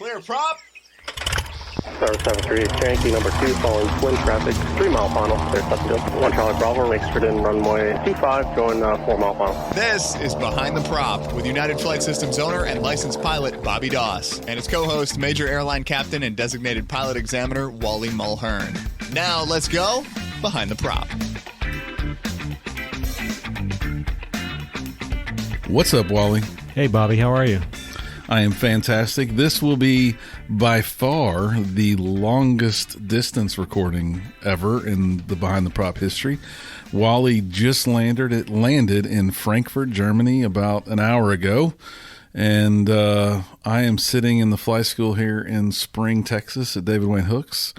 Clear prop. Star 738, Yankee number 2, following twin traffic, 3 mile final, clear Pleasantville. 1 Charlie Bravo, exit in runway 25, going 4 mile final. This is Behind the Prop with United Flight Systems owner and licensed pilot Bobby Doss and his co-host, Major Airline Captain and designated pilot examiner Wally Mulhern. Now let's go Behind the Prop. What's up, Wally? Hey, Bobby, how are you? I am fantastic. This will be by far the longest distance recording ever in the Behind the Prop history. Wally just landed in Frankfurt, Germany about an hour ago. And I am sitting in the fly school here in Spring, Texas at David Wayne Hooks.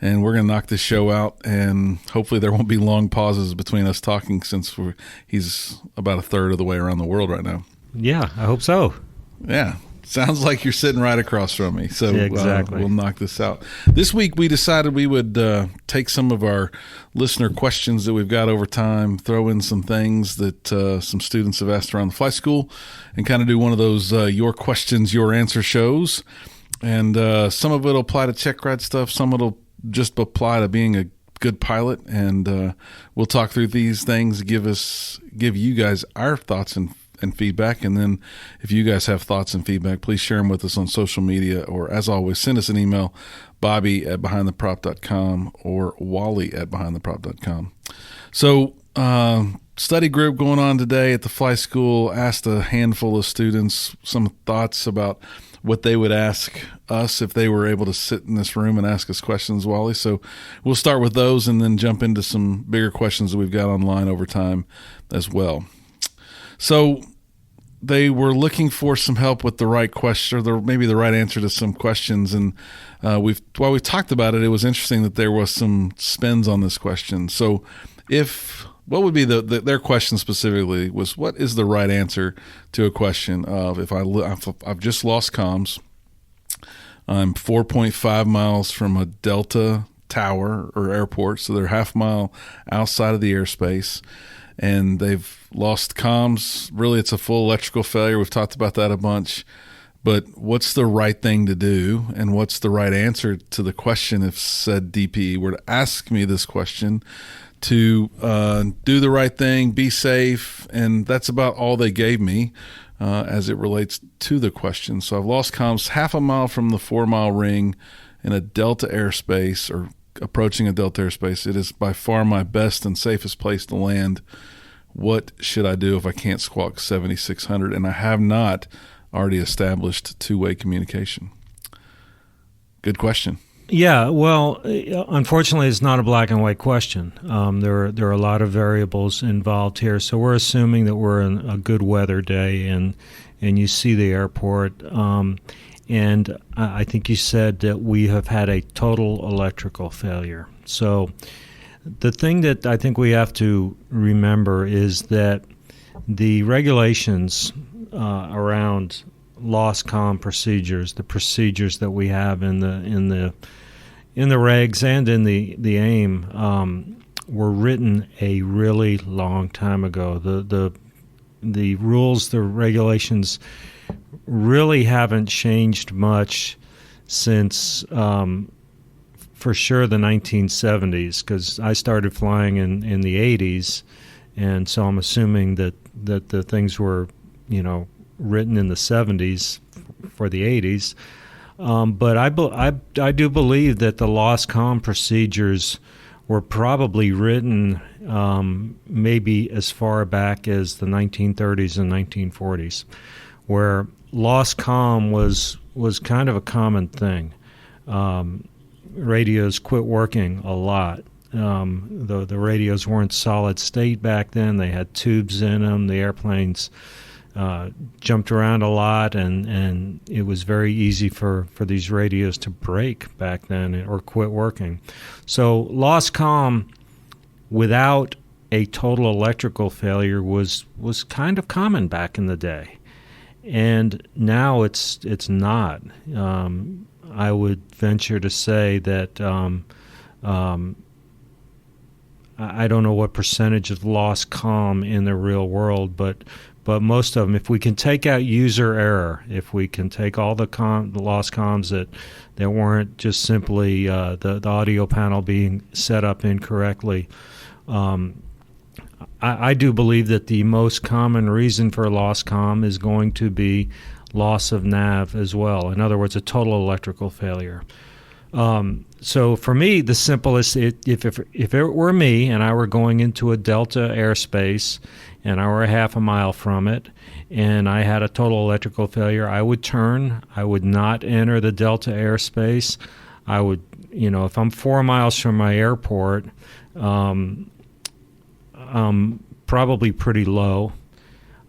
And we're going to knock this show out, and hopefully there won't be long pauses between us talking since he's about a third of the way around the world right now. Yeah, I hope so. Yeah. Sounds like you're sitting right across from me, so yeah, exactly. We'll knock this out. This week we decided we would take some of our listener questions that we've got over time, throw in some things that some students have asked around the flight school, and kind of do one of those your questions, your answer shows. And some of it will apply to check ride stuff, some of it will just apply to being a good pilot, and we'll talk through these things, give you guys our thoughts and feedback. And then if you guys have thoughts and feedback, please share them with us on social media, or as always, send us an email, bobby@behindtheprop.com or wally@behindtheprop.com. So study group going on today at the fly school. Asked a handful of students some thoughts about what they would ask us if they were able to sit in this room and ask us questions, Wally. So we'll start with those and then jump into some bigger questions that we've got online over time as well. So they were looking for some help with the right question, or maybe the right answer to some questions. And while we talked about it, it was interesting that there was some spins on this question. So what would be their question specifically was, what is the right answer to a question of if I've just lost comms, I'm 4.5 miles from a Delta tower or airport, so they're half mile outside of the airspace, and they've lost comms. Really, it's a full electrical failure. We've talked about that a bunch. But what's the right thing to do, and what's the right answer to the question if said DPE were to ask me this question to do the right thing, be safe, and that's about all they gave me as it relates to the question. So I've lost comms half a mile from the 4 mile ring in a Delta airspace, or approaching a Delta airspace. It is by far my best and safest place to land. What should I do if I can't squawk 7600 and I have not already established two-way communication? Good question. Yeah, well, unfortunately, it's not a black and white question. There are a lot of variables involved here. So we're assuming that we're in a good weather day, and you see the airport. And I think you said that we have had a total electrical failure. So the thing that I think we have to remember is that the regulations around lost comm procedures, the procedures that we have in the regs and in the AIM, were written a really long time ago. The rules, the regulations really haven't changed much since, for sure, the 1970s, because I started flying in the 80s, and so I'm assuming that the things were, written in the 70s for the 80s. But I do believe that the lost comm procedures were probably written maybe as far back as the 1930s and 1940s, where lost comm was kind of a common thing. Radios quit working a lot. The radios weren't solid state back then. They had tubes in them. The airplanes jumped around a lot, and it was very easy for these radios to break back then or quit working. So lost comm without a total electrical failure was kind of common back in the day. And now it's not. I would venture to say that I don't know what percentage of lost comm in the real world, but But most of them, if we can take out user error, if we can take all the lost comms that weren't just simply the audio panel being set up incorrectly, I do believe that the most common reason for lost comm is going to be loss of nav as well. In other words, a total electrical failure. So for me, the simplest, if it were me and I were going into a Delta airspace and I were a half a mile from it and I had a total electrical failure, I would turn. I would not enter the Delta airspace. I would, if I'm 4 miles from my airport, probably pretty low,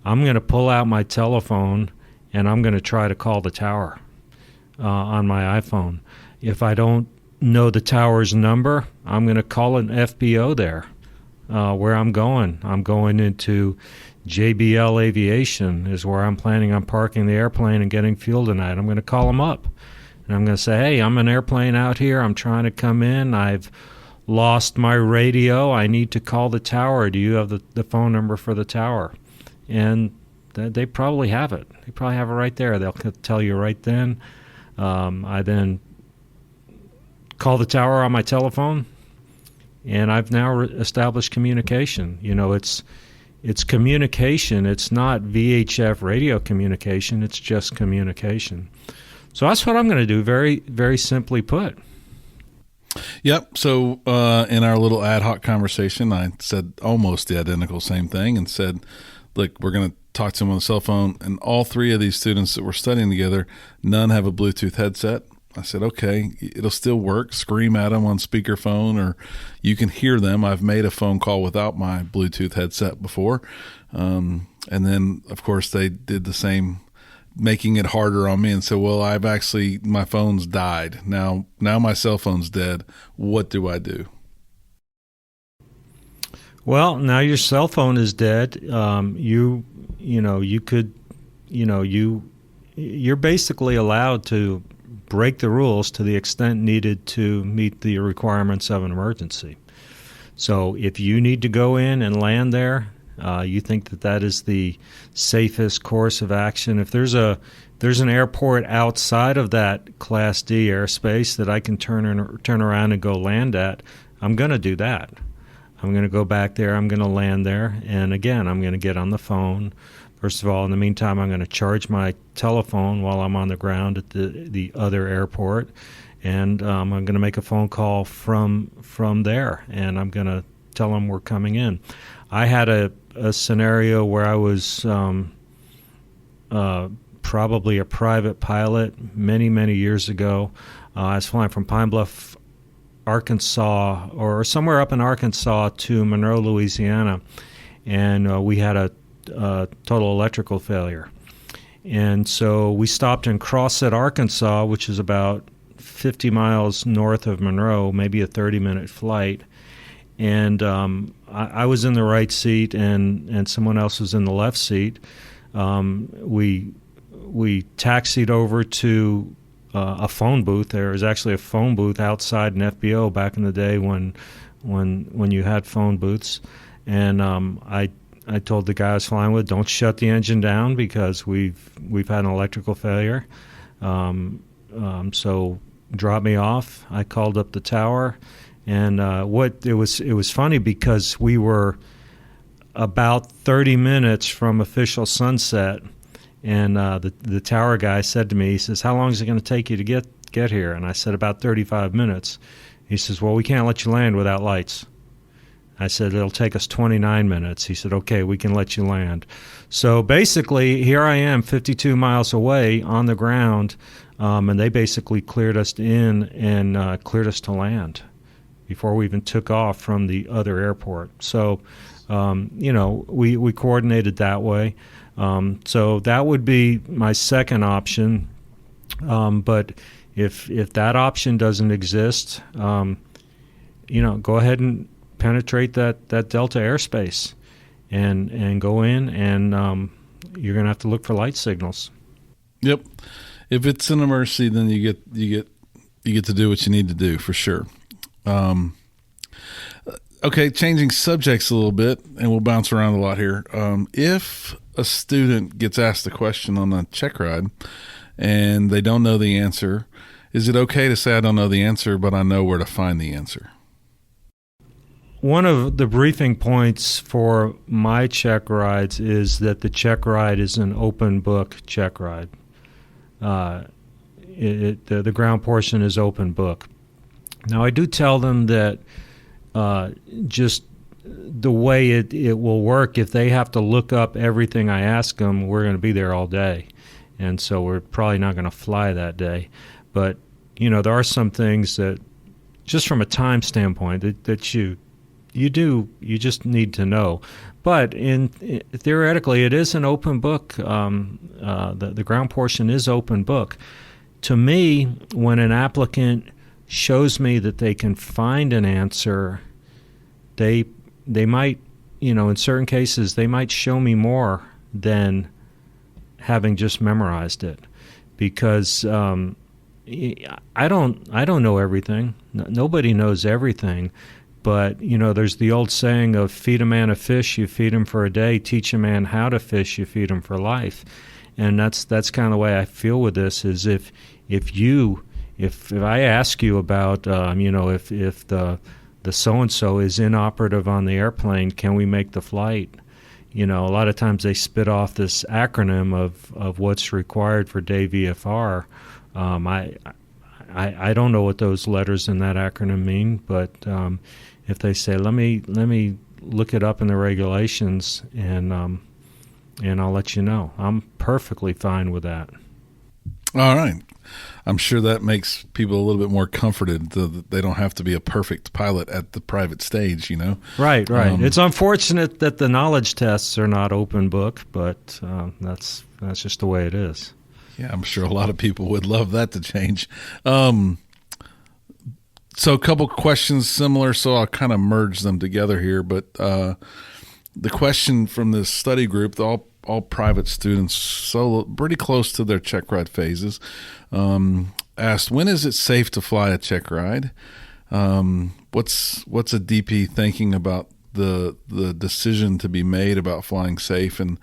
I'm going to pull out my telephone and I'm going to try to call the tower on my iPhone. If I don't know the tower's number, I'm going to call an FBO there where I'm going. I'm going into JBL Aviation is where I'm planning on parking the airplane and getting fuel tonight. I'm going to call them up. And I'm going to say, hey, I'm an airplane out here. I'm trying to come in. I've lost my radio. I need to call the tower. Do you have the phone number for the tower? And they probably have it. They probably have it right there. They'll tell you right then. I then call the tower on my telephone, and I've now established communication. It's communication. It's not VHF radio communication. It's just communication. So that's what I'm going to do, very, very simply put. Yep. So in our little ad hoc conversation, I said almost the identical same thing and said, look, we're going to talk to them on the cell phone. And all three of these students that we're studying together, none have a Bluetooth headset. I said, okay, it'll still work. Scream at them on speakerphone or you can hear them. I've made a phone call without my Bluetooth headset before. And then, of course, they did the same, making it harder on me and said, well, my phone's died. Now my cell phone's dead. What do I do? Well, now your cell phone is dead. You're basically allowed to break the rules to the extent needed to meet the requirements of an emergency. So if you need to go in and land there, you think that is the safest course of action. If there's an airport outside of that Class D airspace that I can turn around and go land at, I'm going to do that. I'm going to go back there. I'm going to land there. And again, I'm going to get on the phone. First of all, in the meantime, I'm going to charge my telephone while I'm on the ground at the other airport. And I'm going to make a phone call from there. And I'm going to tell them we're coming in. I had a scenario where I was probably a private pilot many, many years ago. I was flying from Pine Bluff, Arkansas, or somewhere up in Arkansas to Monroe, Louisiana, and we had a total electrical failure. And so we stopped in Crossett, Arkansas, which is about 50 miles north of Monroe, maybe a 30-minute flight. And I was in the right seat, and someone else was in the left seat. We taxied over to a phone booth. There was actually a phone booth outside an FBO back in the day when you had phone booths. And I told the guy I was flying with, don't shut the engine down because we've had an electrical failure. So drop me off. I called up the tower. And it was funny because we were about 30 minutes from official sunset, and the tower guy said to me, he says, how long is it going to take you to get here? And I said, about 35 minutes. He says, well, we can't let you land without lights. I said, it'll take us 29 minutes. He said, okay, we can let you land. So basically, here I am 52 miles away on the ground, and they basically cleared us in and cleared us to land before we even took off from the other airport. So, we coordinated that way. So that would be my second option. But if that option doesn't exist, go ahead and penetrate that Delta airspace and go in, and you're going to have to look for light signals. Yep. If it's an emergency, then you get to do what you need to do for sure. Okay, changing subjects a little bit, and we'll bounce around a lot here. If a student gets asked a question on a check ride and they don't know the answer, is it okay to say I don't know the answer, but I know where to find the answer? One of the briefing points for my check rides is that the check ride is an open book check ride. The ground portion is open book. Now, I do tell them that just the way it will work, if they have to look up everything I ask them, we're going to be there all day. And so we're probably not going to fly that day. But, there are some things that, just from a time standpoint, that you just need to know. But theoretically, it is an open book. The ground portion is open book. To me, when an applicant shows me that they can find an answer, they might, in certain cases, they might show me more than having just memorized it, because I don't know everything. Nobody knows everything. But, there's the old saying of feed a man a fish, you feed him for a day, teach a man how to fish, you feed him for life. And that's kind of the way I feel with this, is if I ask you about, if the so-and-so is inoperative on the airplane, can we make the flight? A lot of times they spit off this acronym of what's required for day VFR. I don't know what those letters in that acronym mean, but if they say, let me look it up in the regulations, and I'll let you know. I'm perfectly fine with that. All right. I'm sure that makes people a little bit more comforted that they don't have to be a perfect pilot at the private stage, Right. It's unfortunate that the knowledge tests are not open book, but that's just the way it is. Yeah, I'm sure a lot of people would love that to change. So a couple questions similar, so I'll kind of merge them together here. But the question from this study group, all private students, so pretty close to their check ride phases, asked, when is it safe to fly a check ride? What's a DP thinking about the decision to be made about flying safe? And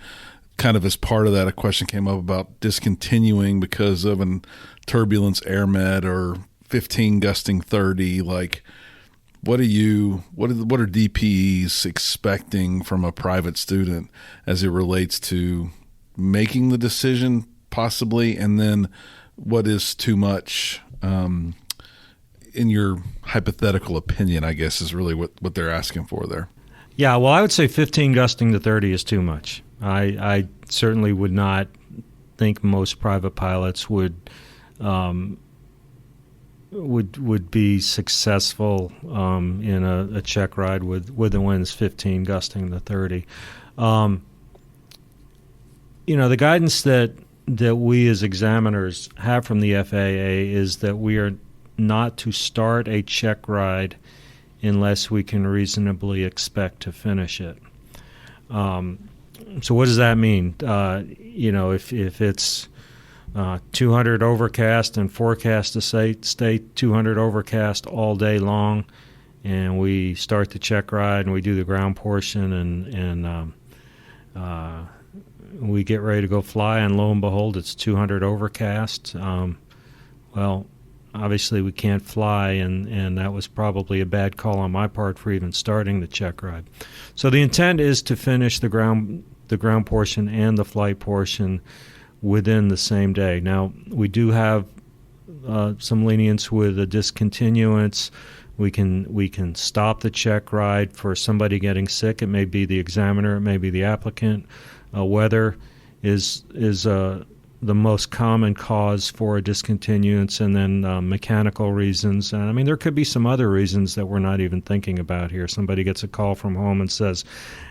kind of as part of that, a question came up about discontinuing because of an turbulence air med or 15 gusting 30. Like, what are DPEs expecting from a private student as it relates to making the decision possibly, and then what is too much in your hypothetical opinion, I guess, is really what they're asking for there. Yeah, well, I would say 15 gusting to 30 is too much. I certainly would not think most private pilots would be successful in a check ride with the winds 15 gusting to 30. The guidance that we as examiners have from the FAA is that we are not to start a check ride unless we can reasonably expect to finish it. So what does that mean? If it's 200 overcast and forecast to stay 200 overcast all day long, and we start the check ride and we do the ground portion and we get ready to go fly, and lo and behold, it's 200 overcast. Well, obviously we can't fly, and that was probably a bad call on my part for even starting the check ride. So the intent is to finish the ground portion and the flight portion within the same day. Now, we do have some lenience with a discontinuance. We can stop the check ride for somebody getting sick. It may be the examiner, it may be the applicant. Weather is the most common cause for a discontinuance, and then mechanical reasons. And I mean, there could be some other reasons that we're not even thinking about here. Somebody gets a call from home and says,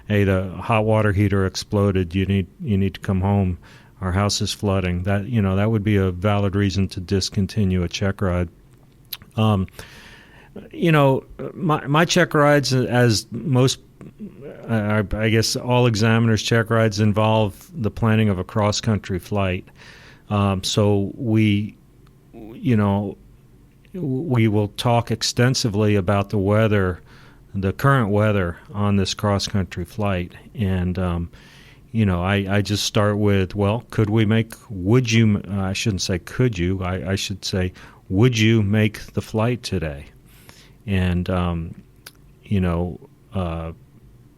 "Hey, the hot water heater exploded. You need to come home. Our house is flooding." That would be a valid reason to discontinue a check ride. My check rides, as most, I guess all examiners' check rides, involve the planning of a cross-country flight. So we will talk extensively about the weather, the current weather on this cross-country flight. And, I just start with, well, would you, I shouldn't say could you, I should say, would you make the flight today? And,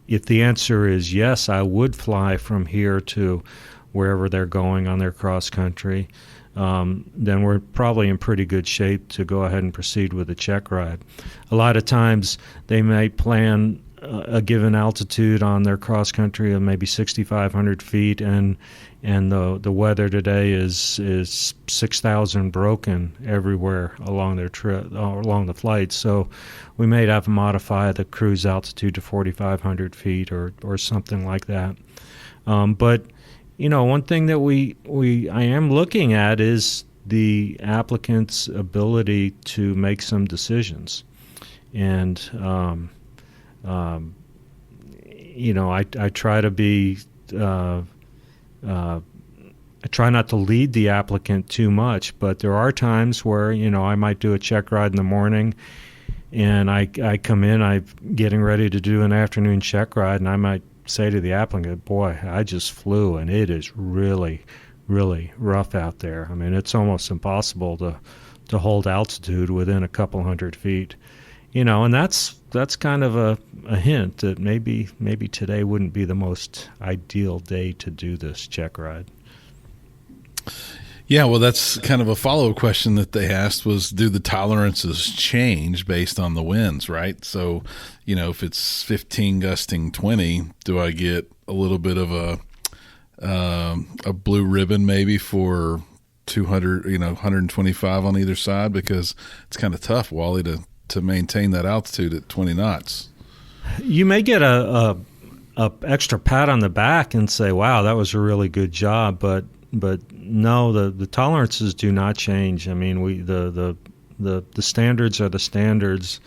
if the answer is yes, I would fly from here to wherever they're going on their cross country, then we're probably in pretty good shape to go ahead and proceed with the check ride. A lot of times they might plan a given altitude on their cross country of maybe 6,500 feet, and the weather today is 6,000 broken everywhere along their trip, along the flight. So we may have to modify the cruise altitude to 4,500 feet or something like that. But one thing that I am looking at is the applicant's ability to make some decisions, and I try to be. I try not to lead the applicant too much, but there are times where I might do a check ride in the morning, and I come in, I'm getting ready to do an afternoon check ride, and I might say to the applicant, boy, I just flew, and it is really, really rough out there. I mean, it's almost impossible to hold altitude within a couple hundred feet, and that's kind of a hint that maybe today wouldn't be the most ideal day to do this check ride. Yeah, well, that's kind of a follow-up question that they asked was, do the tolerances change based on the winds, right? So, if it's 15 gusting 20, do I get a little bit of a blue ribbon maybe for 200, 125 on either side? Because it's kind of tough, Wally, to maintain that altitude at 20 knots. You may get a extra pat on the back and say, wow, that was a really good job, but no, the tolerances do not change. I mean, the standards are the standards,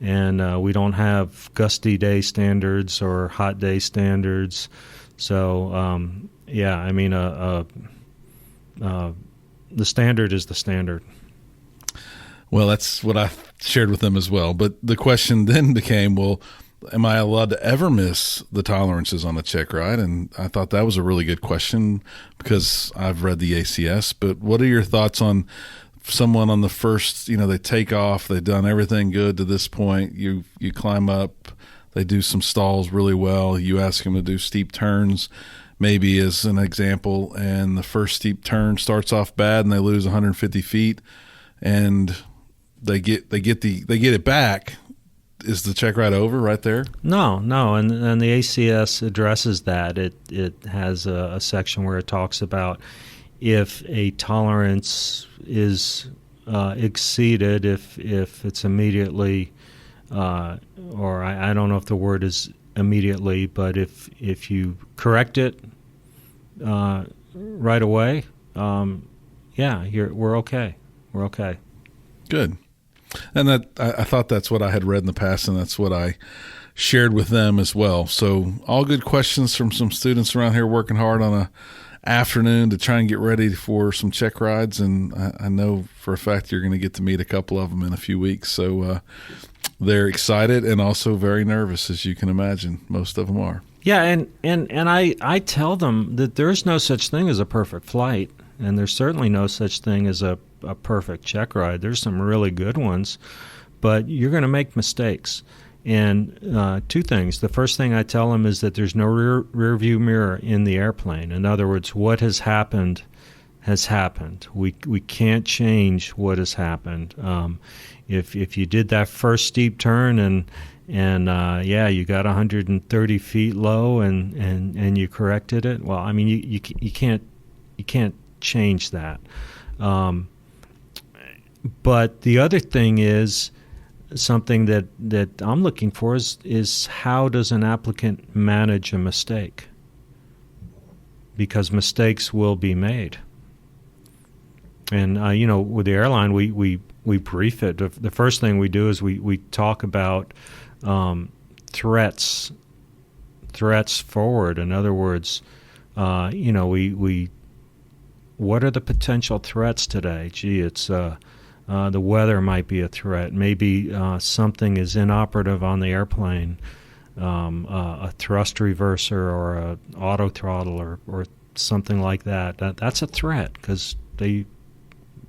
and we don't have gusty day standards or hot day standards. So I mean, the standard is the standard. Well, that's what I shared with them as well. But the question then became, well, am I allowed to ever miss the tolerances on a check ride? And I thought that was a really good question because I've read the ACS. But what are your thoughts on someone on the first, they take off, they've done everything good to this point. You climb up, they do some stalls really well. You ask them to do steep turns, maybe as an example, and the first steep turn starts off bad and they lose 150 feet and they get it back. Is the check ride over right there? No, and the ACS addresses that. It has a section where it talks about if a tolerance is exceeded, if it's immediately, or I don't know if the word is immediately, but if you correct it right away, we're okay. We're okay. Good. And that I thought that's what I had read in the past, and that's what I shared with them as well. So all good questions from some students around here working hard on a afternoon to try and get ready for some check rides. And I know for a fact you're going to get to meet a couple of them in a few weeks. So they're excited and also very nervous, as you can imagine. Most of them are. Yeah, and I tell them that there's no such thing as a perfect flight, and there's certainly no such thing as a perfect check ride. There's some really good ones, but you're going to make mistakes. And two things. The first thing I tell them is that there's no rear view mirror in the airplane. In other words, what has happened has happened. We can't change what has happened. If you did that first steep turn and you got 130 feet low and you corrected it, well, I mean you can't change that. But the other thing is something that I'm looking for is how does an applicant manage a mistake? Because mistakes will be made. And with the airline, we brief it. The first thing we do is we talk about threats forward. In other words, we what are the potential threats today? Gee, it's the weather might be a threat. Maybe something is inoperative on the airplane. a thrust reverser or a auto throttle or something like that. That's a threat because they're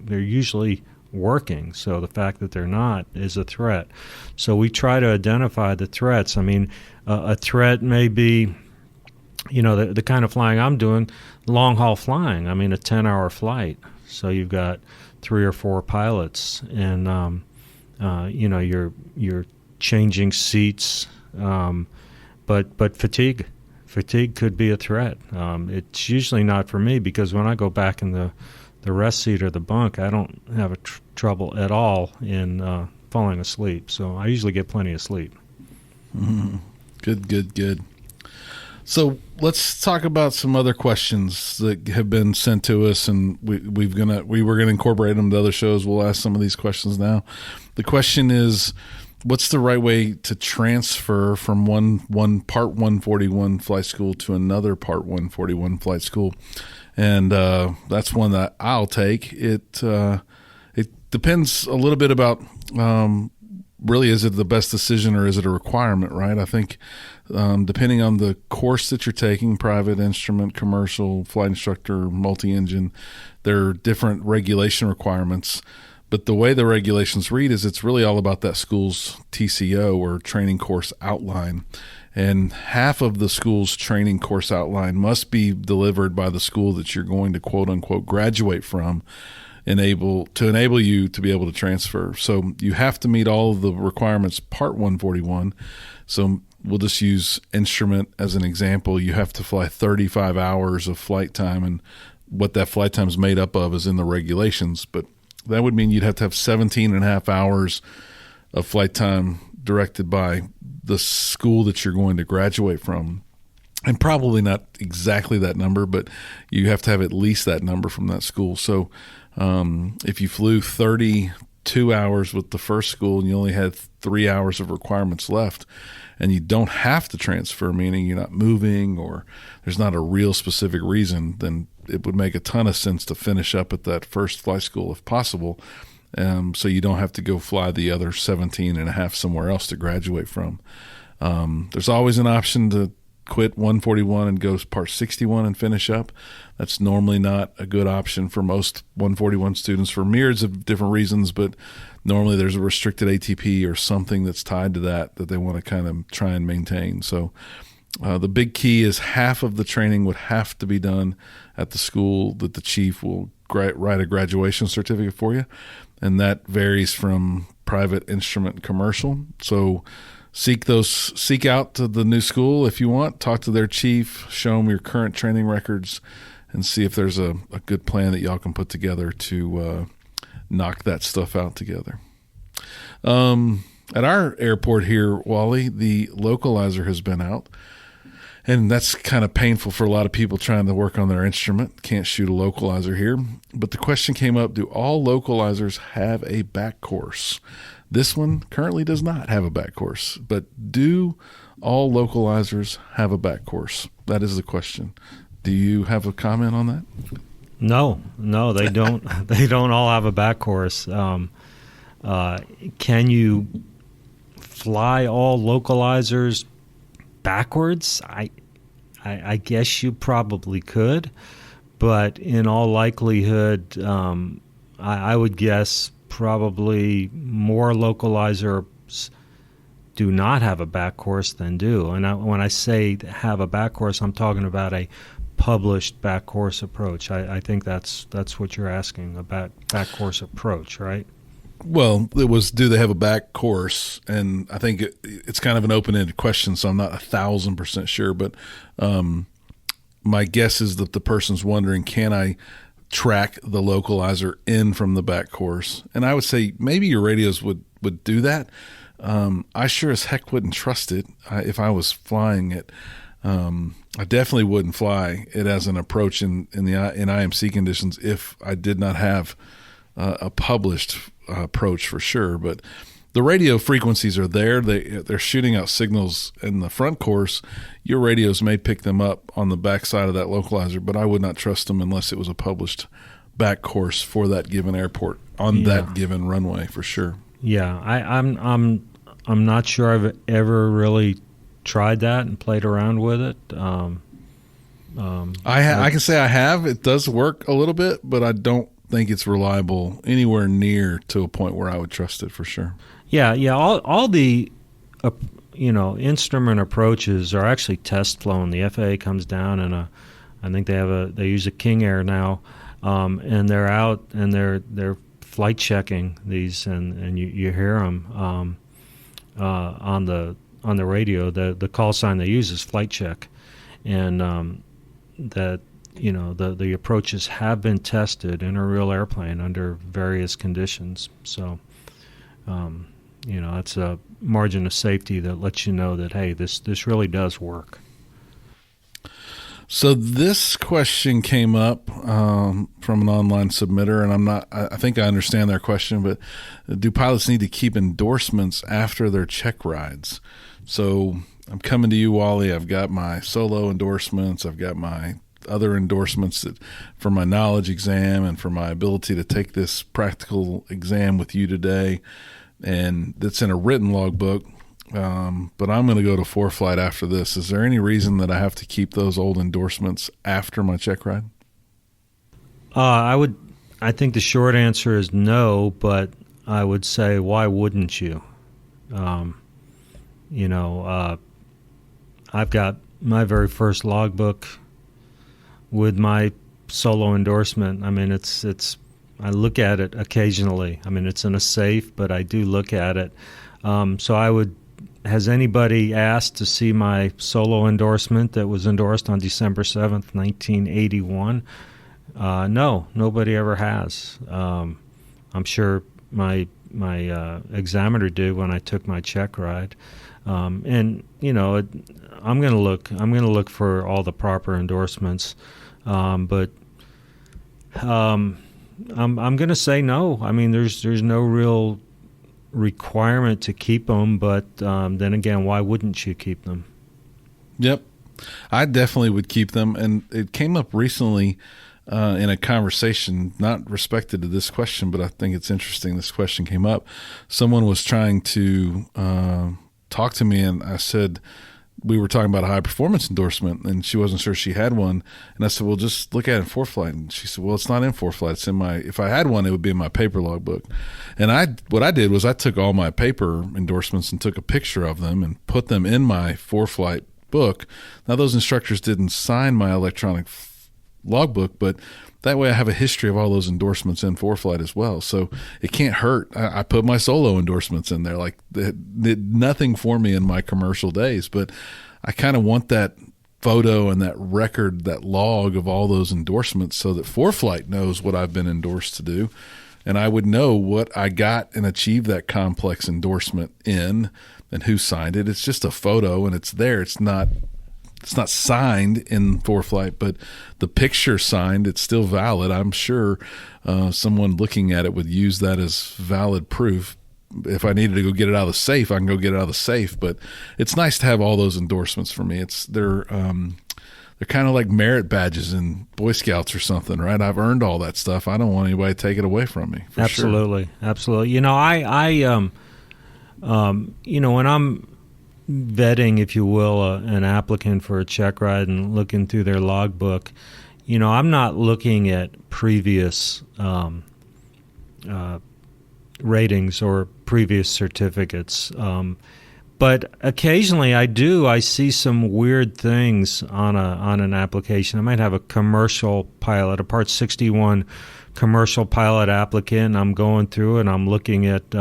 usually working. So the fact that they're not is a threat. So we try to identify the threats. I mean, a threat may be, the kind of flying I'm doing, long haul flying. I mean, a 10-hour flight. So you've got 3 or 4 pilots, and you're changing seats. But fatigue could be a threat. It's usually not for me because when I go back in the rest seat or the bunk, I don't have trouble at all in falling asleep. So I usually get plenty of sleep. Mm-hmm. Good. So let's talk about some other questions that have been sent to us, and we were gonna incorporate them to other shows. We'll ask some of these questions now. The question is, what's the right way to transfer from one Part 141 flight school to another Part 141 flight school? And that's one that I'll take. It depends a little bit about really, is it the best decision or is it a requirement, right? I think depending on the course that you're taking, private, instrument, commercial, flight instructor, multi-engine, there are different regulation requirements. But the way the regulations read is it's really all about that school's TCO or training course outline. And half of the school's training course outline must be delivered by the school that you're going to quote unquote graduate from to enable you to be able to transfer. So you have to meet all of the requirements Part 141. So we'll just use instrument as an example. You have to fly 35 hours of flight time, and what that flight time is made up of is in the regulations. But that would mean you'd have to have 17 and a half hours of flight time directed by the school that you're going to graduate from. And probably not exactly that number, but you have to have at least that number from that school. So if you flew 32 hours with the first school and you only had 3 hours of requirements left, and you don't have to transfer, meaning you're not moving or there's not a real specific reason, then it would make a ton of sense to finish up at that first flight school if possible, so you don't have to go fly the other 17 and a half somewhere else to graduate from. There's always an option to quit 141 and go Part 61 and finish up. That's normally not a good option for most 141 students for myriads of different reasons, but normally there's a restricted ATP or something that's tied to that they want to kind of try and maintain. So the big key is half of the training would have to be done at the school that the chief will write a graduation certificate for you, and that varies from private, instrument, commercial. So seek out to the new school if you want. Talk to their chief, show them your current training records, and see if there's a good plan that y'all can put together to knock that stuff out together. At our airport here, Wally, the localizer has been out, and that's kind of painful for a lot of people trying to work on their instrument. Can't shoot a localizer here. But the question came up, do all localizers have a back course? This one currently does not have a back course, but do all localizers have a back course? That is the question. Do you have a comment on that? No, they don't. They don't all have a back course. Can you fly all localizers backwards? I guess you probably could, but in all likelihood, I would guess probably more localizers do not have a back course than do. And when I say have a back course, I'm talking about a published back course approach. I think that's what you're asking, a back course approach, right? Well, it was, do they have a back course? And I think it's kind of an open-ended question, so I'm not 1,000% sure. But my guess is that the person's wondering, can I track the localizer in from the back course? And I would say maybe your radios would do that. I sure as heck wouldn't trust it if I was flying it. I definitely wouldn't fly it as an approach in IMC conditions if I did not have a published approach for sure. But the radio frequencies are there. They're shooting out signals in the front course. Your radios may pick them up on the back side of that localizer, but I would not trust them unless it was a published back course for that given airport on that given runway for sure. Yeah, I'm not sure I've ever really tried that and played around with it. I can say I have. It does work a little bit, but I don't think it's reliable anywhere near to a point where I would trust it for sure. Yeah. All the instrument approaches are actually test flown. The FAA comes down and I think they use a King Air now, and they're out and they're flight checking these, and you hear them on the radio. The call sign they use is flight check, and that the approaches have been tested in a real airplane under various conditions. So that's a margin of safety that lets you know that, hey, this really does work. So this question came up from an online submitter, and I think I understand their question, but do pilots need to keep endorsements after their check rides? So I'm coming to you, Wally. I've got my solo endorsements. I've got my other endorsements for my knowledge exam and for my ability to take this practical exam with you today, and that's in a written logbook. But I'm going to go to ForeFlight after this. Is there any reason that I have to keep those old endorsements after my check ride? I think the short answer is no, but I would say, why wouldn't you? I've got my very first logbook with my solo endorsement. I mean, I look at it occasionally. I mean, it's in a safe, but I do look at it. Has anybody asked to see my solo endorsement that was endorsed on December 7th, 1981? No, nobody ever has. I'm sure my examiner did when I took my check ride. I'm going to look for all the proper endorsements. But I'm going to say no. I mean, there's no real requirement to keep them, but then again, why wouldn't you keep them? Yep, I definitely would keep them. And it came up recently in a conversation, not respected to this question, but I think it's interesting. This question came up. Someone was trying to talk to me, and I said, we were talking about a high performance endorsement, and she wasn't sure she had one. And I said, well, just look at it in ForeFlight. And she said, well, it's not in ForeFlight. It's in if I had one, it would be in my paper logbook. And what I did was I took all my paper endorsements and took a picture of them and put them in my ForeFlight book. Now, those instructors didn't sign my electronic logbook, but that way I have a history of all those endorsements in ForeFlight as well. So it can't hurt. I put my solo endorsements in there. Like, it did nothing for me in my commercial days, but I kind of want that photo and that record, that log of all those endorsements, so that ForeFlight knows what I've been endorsed to do. And I would know what I got and achieved that complex endorsement in and who signed it. It's just a photo and it's there. It's not signed in ForeFlight, but the picture signed, it's still valid. I'm sure someone looking at it would use that as valid proof. If I needed to go get it out of the safe, I can go get it out of the safe. But it's nice to have all those endorsements for me. They're kind of like merit badges in Boy Scouts or something, right? I've earned all that stuff. I don't want anybody to take it away from me. Absolutely, sure. Absolutely. When I'm vetting, if you will, an applicant for a check ride and looking through their logbook, I'm not looking at previous ratings or previous certificates. But occasionally I see some weird things on an application. I might have a commercial pilot, a Part 61 commercial pilot applicant, and I'm going through and I'm looking at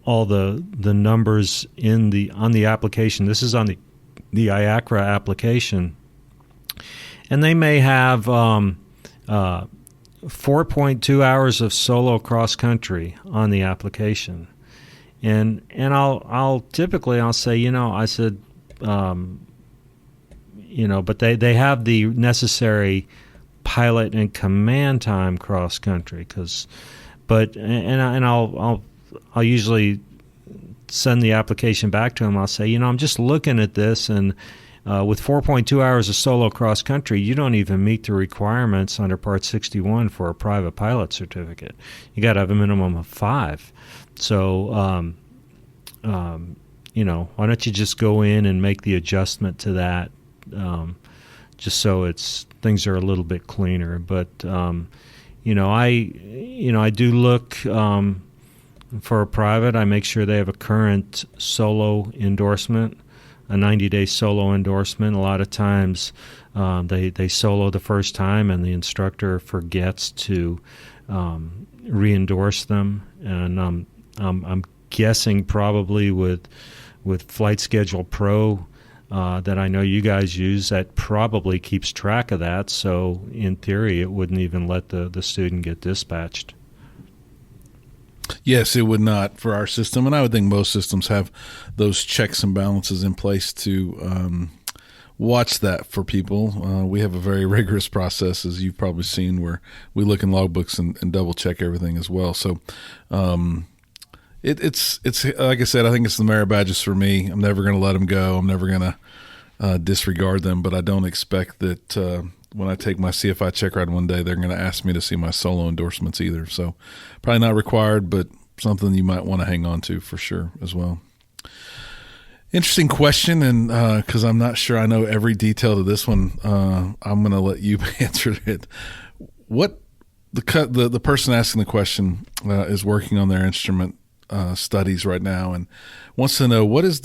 all the numbers on the application. This is on the IACRA application, and they may have 4.2 hours of solo cross country on the application, and I'll typically say, but they have the necessary pilot and command time cross country I'll usually send the application back to them. I'll say, I'm just looking at this, and with 4.2 hours of solo cross country, you don't even meet the requirements under Part 61 for a private pilot certificate. You got to have a minimum of 5. So, why don't you just go in and make the adjustment to that, just so things are a little bit cleaner. But I do look for a private. I make sure they have a current solo endorsement, a 90-day solo endorsement. A lot of times they solo the first time and the instructor forgets to re-endorse them. And I'm guessing probably with Flight Schedule Pro that I know you guys use, that probably keeps track of that. So in theory, it wouldn't even let the student get dispatched. Yes, it would not for our system, and I would think most systems have those checks and balances in place to watch that for people. We have a very rigorous process, as you've probably seen, where we look in logbooks and double check everything as well. So it's like I said, I think it's the merit badges for me. I'm never going to let them go. I'm never going to disregard them, but I don't expect that when I take my CFI check ride one day, they're going to ask me to see my solo endorsements either. So probably not required, but something you might want to hang on to for sure as well. Interesting question, and because I'm not sure I know every detail to this one, I'm going to let you answer it. What the person asking the question is working on their instrument studies right now and wants to know what is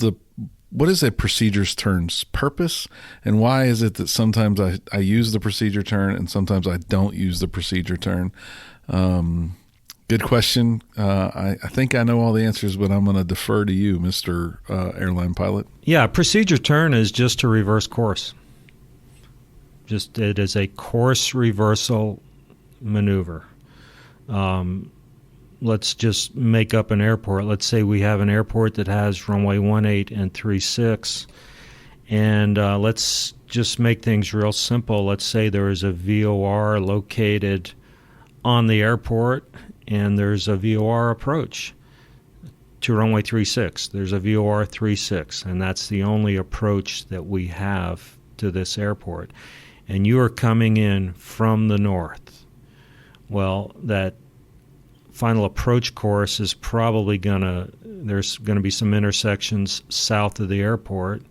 a procedure's turn's purpose, and why is it that sometimes I use the procedure turn and sometimes I don't use the procedure turn? Good question. I think I know all the answers, but I'm going to defer to you, Mr. Airline Pilot. Yeah, procedure turn is just a reverse course. It is a course reversal maneuver. Let's just make up an airport. Let's say we have an airport that has runway 18 and 36, and let's just make things real simple. Let's say there is a VOR located on the airport, and there's a VOR approach to runway 36. There's a VOR 36, and that's the only approach that we have to this airport. And you are coming in from the north. Well, that final approach course is probably there's gonna be some intersections south of the airport,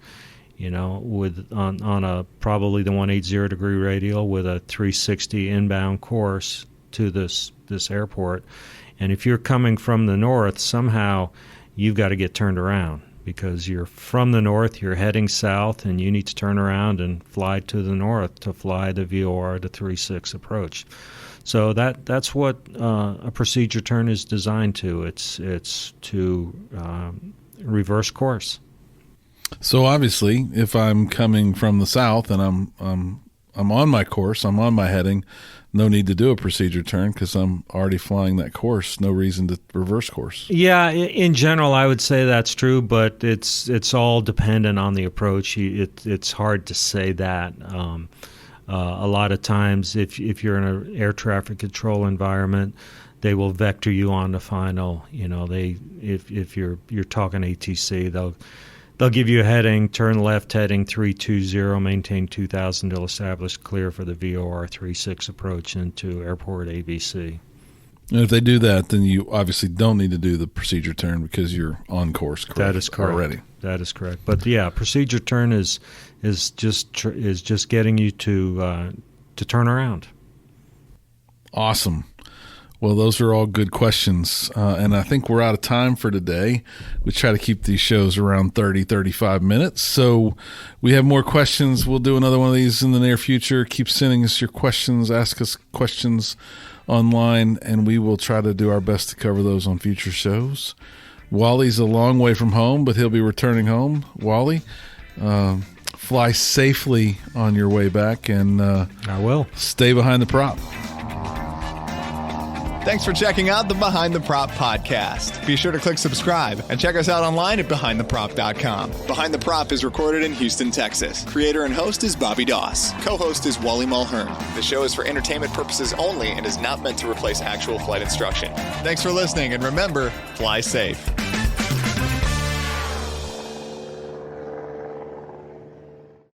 with on a probably the 180 degree radial with a 360 inbound course to this airport. And if you're coming from the north, somehow you've got to get turned around, because you're from the north, you're heading south, and you need to turn around and fly to the north to fly the VOR to 36 approach. So that's what a procedure turn is designed to. It's to reverse course. So obviously, if I'm coming from the south and I'm on my course, I'm on my heading, no need to do a procedure turn because I'm already flying that course. No reason to reverse course. Yeah, in general, I would say that's true, but it's all dependent on the approach. It's hard to say that. A lot of times, if you're in an air traffic control environment, they will vector you on the final. If you're talking ATC, they'll give you a heading, turn left heading 320, maintain 2000 till established clear for the VOR 36 approach into airport ABC. And if they do that, then you obviously don't need to do the procedure turn because you're on course. Correct? That is correct. Already. That is correct. But yeah, procedure turn is just getting you to turn around. Awesome. Well, those are all good questions, and I think we're out of time for today. We try to keep these shows around 30, 35 minutes, so we have more questions. We'll do another one of these in the near future. Keep sending us your questions, ask us questions online, and we will try to do our best to cover those on future shows. Wally's a long way from home, but he'll be returning home. Wally, fly safely on your way back, and I will. Stay behind the prop. Thanks for checking out the Behind the Prop podcast. Be sure to click subscribe and check us out online at BehindTheProp.com. Behind the Prop is recorded in Houston, Texas. Creator and host is Bobby Doss. Co-host is Wally Mulhern. The show is for entertainment purposes only and is not meant to replace actual flight instruction. Thanks for listening, and remember, fly safe.